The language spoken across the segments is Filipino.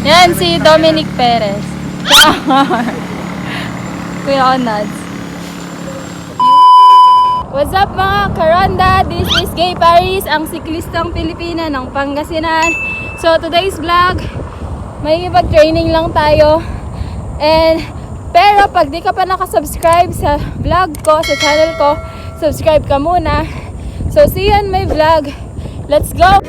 Yan, si Dominic Perez. Kuya Onads. What's up mga Karonda? This is Gay Paris, ang siklistang Pilipina ng Pangasinan. So today's vlog, may ipag-training lang tayo. Pero pag di ka pa nakasubscribe sa vlog ko, sa channel ko, subscribe ka muna. So see you on my vlog. Let's go!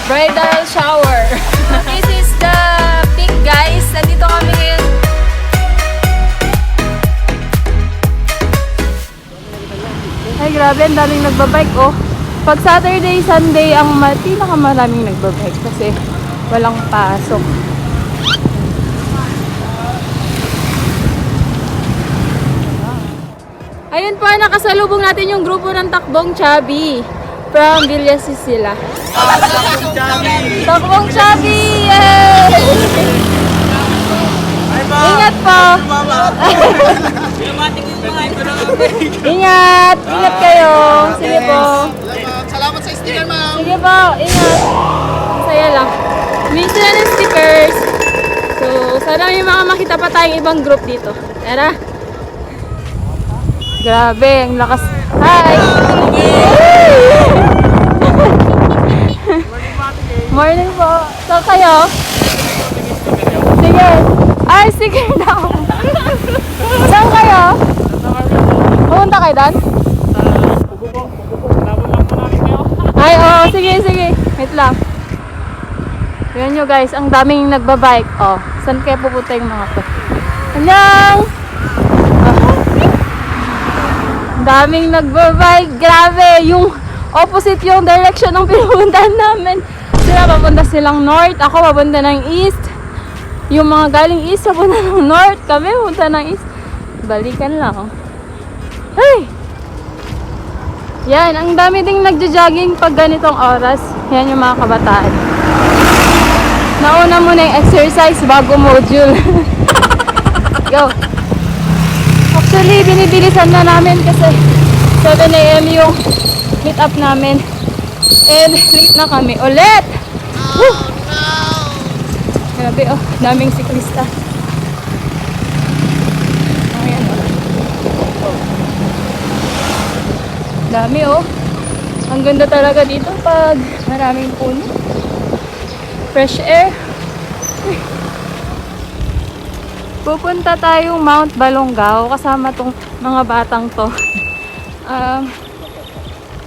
Bridal shower. This is the peak, guys. Nandito kami ngayon. Ay, grabe. Ang daming nagbabike, oh. Pag Saturday, Sunday, ang pinakamaraming nagbabike kasi walang pasok. Ayun po, nakasalubong natin yung grupo ng Takbong Chubby from Villa Sisila. Takbong Chubby! Yay! Ingat po! Ingat! Ingat kayo! Sige po! Salamat sa sticker, ma'am! Sige po! Ingat! Masaya lang. May sila ng stickers. So, sana may mga makita pa tayong ibang group dito. Tara! Grabe, ang lakas. Hi! Morning po. So kayo? Sige. Ay, sige na. Saan kayo? Pumunta kayo doon? Ay, oo. Sige, sige. Wait lang. Yan nyo guys, ang daming nagbabike. Oh, saan kayo pupunta yung mga to? Annyeong! Daming nagbabike. Grabe, yung opposite yung direction ng pinupuntahan namin. Sila papunta silang north, ako papunta ng east. Yung mga galing east papunta ng north, kami papunta ng east. Balikan lang. Hey! Yan, ang dami ding nagja-jogging pag ganitong oras. Yan yung mga kabataan. Nauna muna yung exercise bago module. Go! Actually, binibilisan na namin kasi 7 AM yung meet up namin. And late na kami ulit. Woo! Grabe, oh, daming siklista. Ayan, oh. Dami, oh. Ang ganda talaga dito pag maraming puno. Fresh air. Pupunta tayong Mount Balonggao kasama tong mga batang to.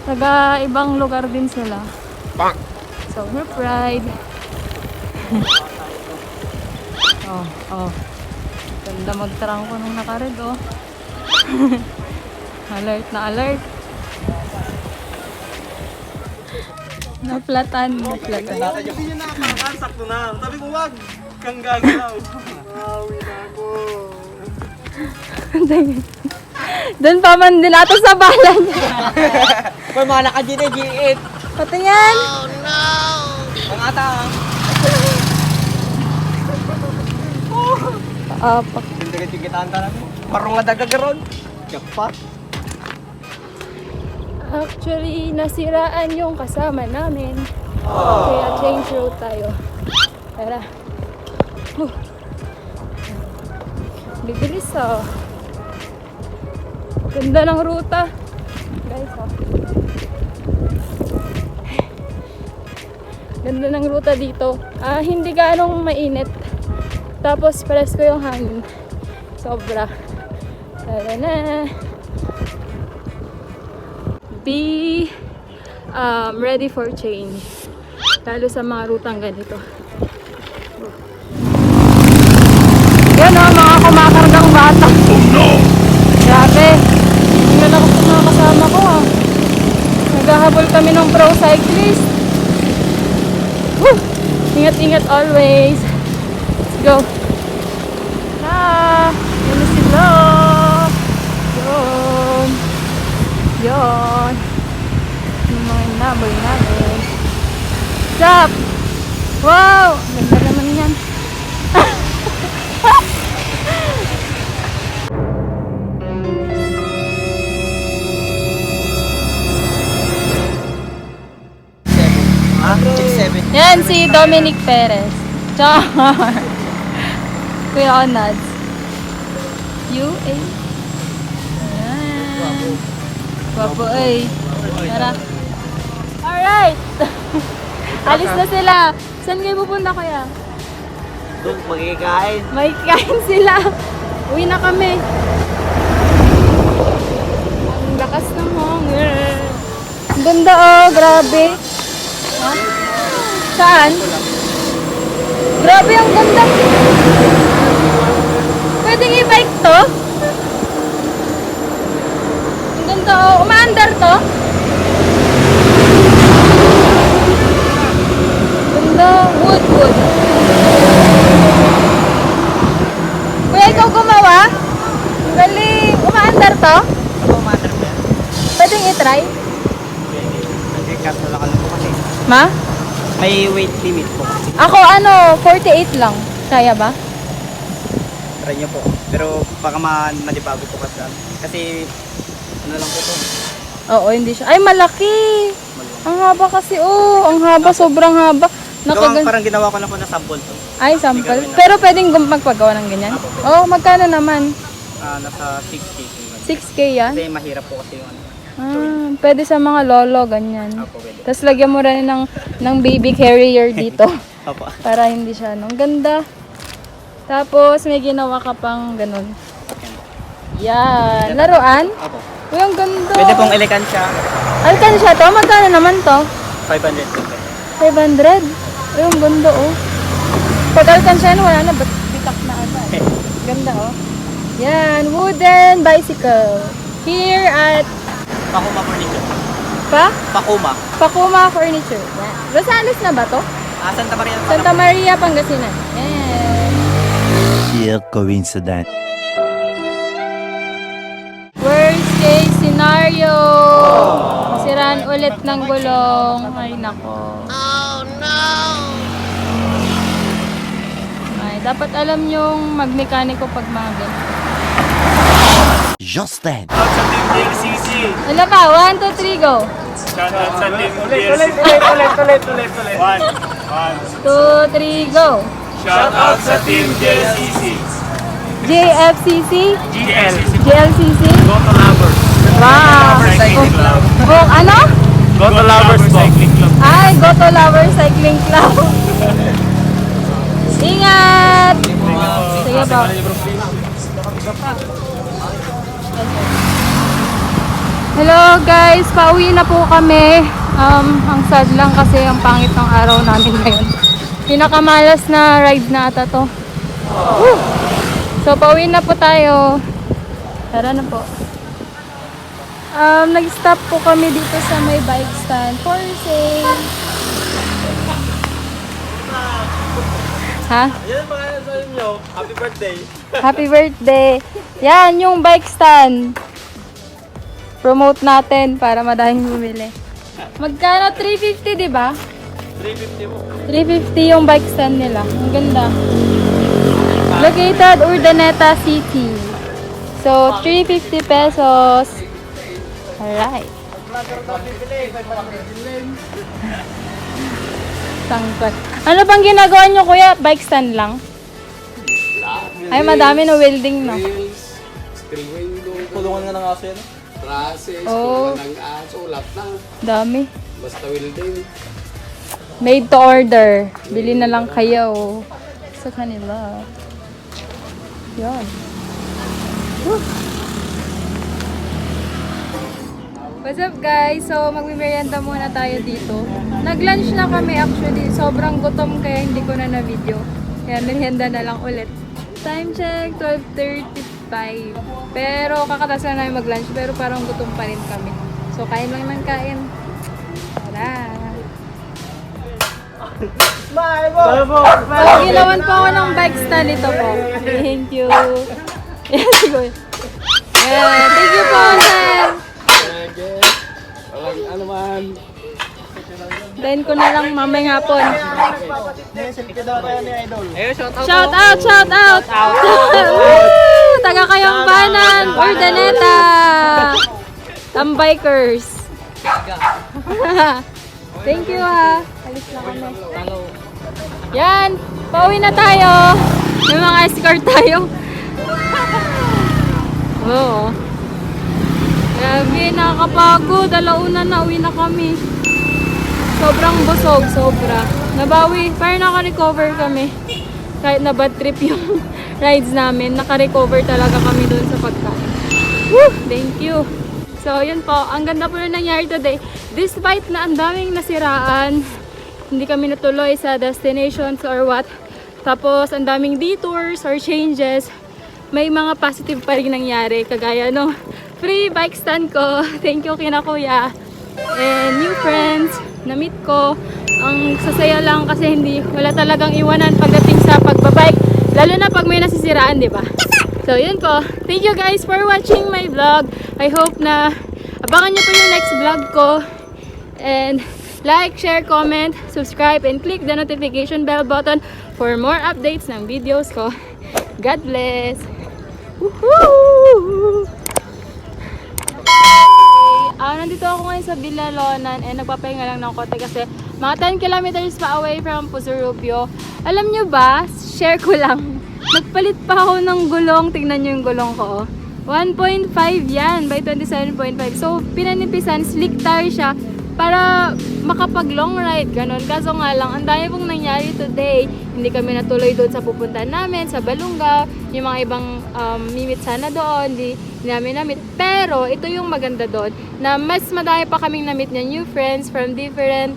Taga ibang lugar din sila. So, we're pride. Oh. Ganda magtarangko nung nakared, oh. Alert na alert. Naplatan. Hindi nyo nakakakan, sakto na. Sabi ko, wag kang gagalaw. Mawi na ako. Doon pa man din ato sa bala niya. Kung mga naka-G8. Patingin. Oh no! Ang ata. Apa. Hindi ka tigitaan talaga. Parang nga dagagaron. Jackpot. Actually, nasiraan yung kasama namin. Kaya change route tayo. Tara. Bibilis, oh. Ganda ng ruta. Guys, oh. Ganda ng ruta dito. Hindi ganong mainit. Tapos presko yung hangin. Sobra. Tara na. Be ready for change. Lalo sa mga rutang ganito. Yan, oh, mga kumakargang bata. Oh no! Grabe. Tingnan ako sa mga kasama ko, ah. Naghahabol kami ng pro cyclist. Woo! Ingat-ingat always. Let's go. Yan na sila. Yun. Yung mga inaboy namin. Stop! Wow! Ganda naman yan. Yan si Dominic Perez. Char. Kuya Onads. UA. Yan. Wapo ay. Tara. Alright. Alis na sila. Saan kayo pupunta kuya? Doon, magkikain. May kain sila. Uwi na kami. Ang lakas ng hunger. Ang ganda oh, grabe. Ha? Saan? Grabe, ang ganda. Pwedeng i-bike to? Ang ganda oh. Umaandar to? Ganda. Wood. Kuya, ikaw gumawa? Ang galing. Umaandar to? Ako, matter ba? Pwedeng i-try? Nagkakaroon lang po kasi. Ma? May weight limit po. Ako 48 lang. Kaya ba? Try niyo po. Pero baka madibago po kasi. Kasi ano lang po to. Oo, hindi siya. Ay, malaki. Ang haba kasi. Oh, ang haba. Sobrang haba. Parang ginawa ko na po na sample to. Ay, sample. Pero pwedeng magpagawa ng ganyan? Oo, magkano naman? Nasa 6K. 6K yan? Kasi mahirap po kasi yung ano. Pwede sa mga lolo, ganyan. Opo, pwede. Tapos lagyan mo rin ng baby carrier dito. Opo. Para hindi siya, no? Ang ganda. Tapos may ginawa ka pang ganun. Yan. Laruan? Opo. Uy, ang ganda. Pwede pong elekansya. Alkansya to? Magkano naman to? 500 po. 500? Uy, ang ganda oh. Pag alkansya wala na, bitak na ata. Ganda oh. Yan, wooden bicycle. Here at Pakuma Furniture. Pakuma. Pakuma Furniture. Yan. Rosales na ba to? Santa Maria. Santa Maria, Pangasinan. Yan. Sheer coincidence. Worst case scenario. Masiraan ulit ng gulong. Ay, nako. Oh, no! Ay, dapat alam yung magmekaniko pag mga ganito. Just then. Out sa Team JCC. Wala pa, 1, 2, 3, go. Shout out sa Team JCC. Ulit. 2, 3, go. Shout out sa Team JCC. JFCC, GL. GLCC. Goto Lovers. Wow. Cycling Club. Oh, ano? Goto Lovers Cycling Club. Ay, Goto Lover Cycling Club. Ingat! Sige po. Hello guys, pauwi na po kami. Ang sad lang kasi ang pangit ng araw namin ngayon. Pinakamalas na ride na ata to. Woo! So pauwi na po tayo. Tara na po. Nag-stop po kami dito sa may bike stand for sale. Ha? Yan mga sa inyo. Happy birthday. Happy birthday. Yan yung bike stand. Promote natin para madaming bumili. Magkano? 350, di ba? 350 mo. 350 yung bike stand nila. Ang ganda. Located Urdaneta City. So, 350 pesos. Alright. Sangkot. Ano bang ginagawa nyo, kuya? Bike stand lang? Ay, madami na welding, no? Screen window, Tulungan nga ng aso yan. process, Oh. ng aso, lahat na. Dami. Basta welding. Made to order. Bili na lang kayo sa kanila. Yan. Woo. What's up guys? So magme-merienda muna tayo dito. Nag-lunch na kami actually. Sobrang gutom kaya hindi ko na na-video. Kaya merienda na lang ulit. Time check, 12:35. Pero kakatas na namin mag-lunch pero parang gutom pa rin kami. So kain lang ng kain. Tara! So, ginawan po ako ng bike stand ito po. Thank you. Yes, siguro. Yeah, thank you po, sir. Walang ano man. Then ko na lang mamayang hapon. Ayun, shout out. Shout out, shout out. Woo! Taga Kayambanan, Urdaneta. Tambikers. Thank you ha. Alis na kami. Yan, pauwi na tayo. May mga escort tayo. Oo. Grabe, nakakapagod. Alauna na, uwi na kami. Sobrang busog, sobra. Nabawi, parang naka-recover kami. Kahit na bad trip yung rides namin, naka-recover talaga kami doon sa pagkain. Woo! Thank you. So, yun po. Ang ganda po na nangyari today. Despite na ang daming nasiraan, hindi kami natuloy sa destinations or what. Tapos, ang daming detours or changes, may mga positive pa rin nangyari. Kagaya no, free bike stand ko. Thank you kina kuya. And new friends na meet ko. Ang sasaya lang kasi wala talagang iwanan pagdating sa pagbabike. Lalo na pag may nasisiraan, di ba? So, yun po. Thank you guys for watching my vlog. I hope na abangan nyo po yung next vlog ko. And like, share, comment, subscribe, and click the notification bell button for more updates ng videos ko. God bless! Woohoo! Nandito ako ngayon sa Vilalonan and nagpapahinga lang ng konti kasi mga 10 kilometers pa away from Pusurupio. Alam nyo ba, share ko lang, nagpalit pa ako ng gulong. Tingnan nyo yung gulong ko. 1.5 yan by 27.5. So, pinanipisan, slick tire siya para makapag long ride, ganun. Kaso nga lang, ang dami pong nangyari today. Hindi kami natuloy doon sa pupuntahan namin, sa Balungaw. Yung mga ibang mimit sana doon, hindi namin namit. Pero, ito yung maganda doon, na mas madami pa kaming namit niya new friends from different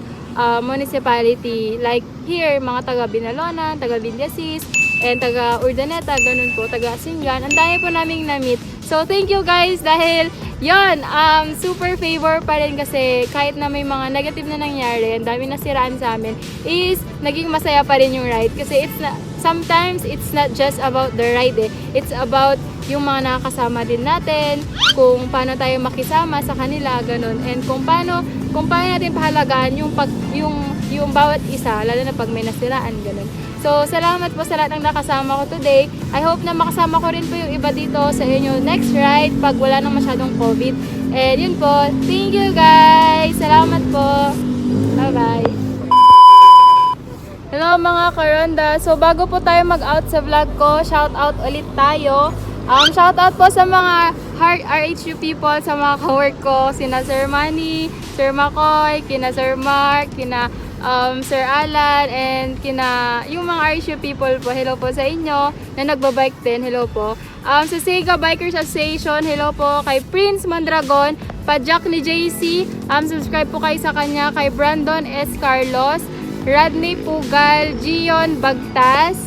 municipality. Like here, mga taga Binalonan, taga Villasis, and taga Urdaneta, ganun po, taga Singan. Ang dami po naming namit. So, thank you guys dahil yon, super favor pa rin kasi kahit na may mga negative na nangyari, ang dami nasiraan sa amin, is naging masaya pa rin yung ride. Kasi sometimes it's not just about the ride It's about yung mga nakakasama din natin, kung paano tayo makisama sa kanila, ganun. And kung paano natin pahalagaan yung bawat isa, lalo na pag may nasiraan, ganun. So, salamat po sa lahat ng nakasama ko today. I hope na makasama ko rin po yung iba dito sa inyo next ride pag wala nang masyadong COVID. And yun po, thank you guys! Salamat po! Bye-bye! Hello mga karonda! So, bago po tayo mag-out sa vlog ko, shout out ulit tayo. Shout out po sa mga Heart RHU people, sa mga ka-work ko, sina Sir Manny, Sir Makoy, kina Sir Mark, kina Sir Alan, and kina yung mga RHU people po. Hello po sa inyo na nagbabike din. Hello po. Sa Sega Bikers Association, hello po kay Prince Mondragon, Pajak ni JC. Subscribe po kayo sa kanya, kay Brandon S. Carlos, Radney Pugal, Gion Bagtas,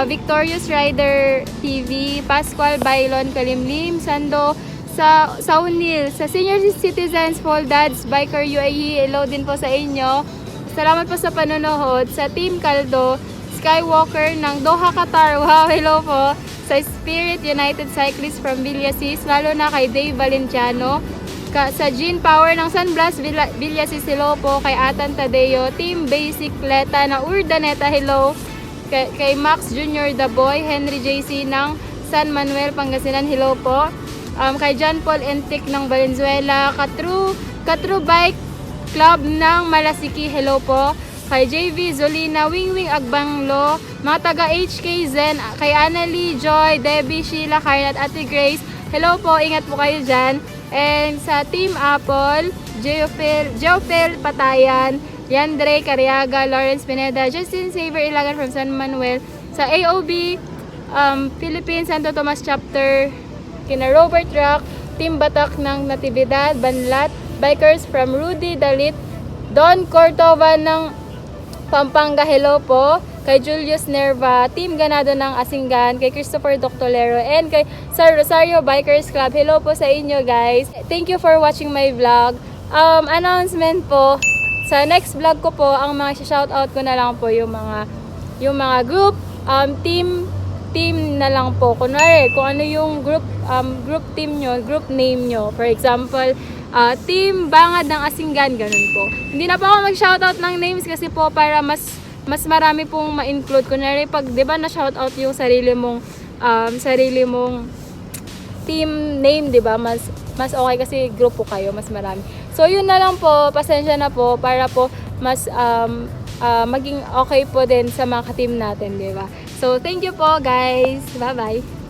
Victorious Rider TV, Pascual Bailon Kalimlim, Sando Saunil, sa Senior Citizens, Full Dads, Biker UAE, hello din po sa inyo. Salamat po sa panonood. Sa Team Caldo, Skywalker ng Doha, Qatar, wow, hello po. Sa Spirit United Cyclists from Villasis, lalo na kay Dave Valenciano. Sa Gene Power ng San Blas, Villasis, hello po. Kay Atan Tadeo, Team Bicicleta na Urdaneta, hello. Kay Max Jr. The Boy, Henry JC ng San Manuel, Pangasinan, hello po. Kay John Paul Entic ng Valenzuela, Katru Bike Club ng Malasiki, hello po. Kay JV Zolina, Wingwing Agbanglo, mga taga HK Zen, kay Annalie, Joy, Debbie, Sheila, Kyle at Ate Grace, hello po, ingat po kayo dyan. And sa Team Apple, Geophil Patayan, Yandre Cariaga, Lawrence Pineda, Justin Saver Ilagan from San Manuel. Sa AOB, Philippines, Santo Tomas Chapter, kina Robert Rock, Team Batak ng Natividad, Banlat, Bikers from Rudy Dalit, Don Cordova ng Pampanga, hello po. Kay Julius Nerva, Team Ganado ng Asingan, kay Christopher Doctolero, and kay Sir Rosario Bikers Club, hello po sa inyo guys. Thank you for watching my vlog. Announcement po, sa next vlog ko po, ang mga shoutout ko na lang po yung mga group, team na lang po. Kunwari, kung ano yung group team nyo, group name nyo. For example, Team Bangad ng Asingan, ganun po. Hindi na po ako mag-shoutout ng names kasi po para mas marami pong ma-include. Kunwari, pag di ba na-shoutout yung sarili mong team name, di ba? Mas okay kasi grupo kayo, mas marami. So yun na lang po, pasensya na po para po mas maging okay po din sa mga ka-team natin, di ba? So thank you po guys. Bye-bye.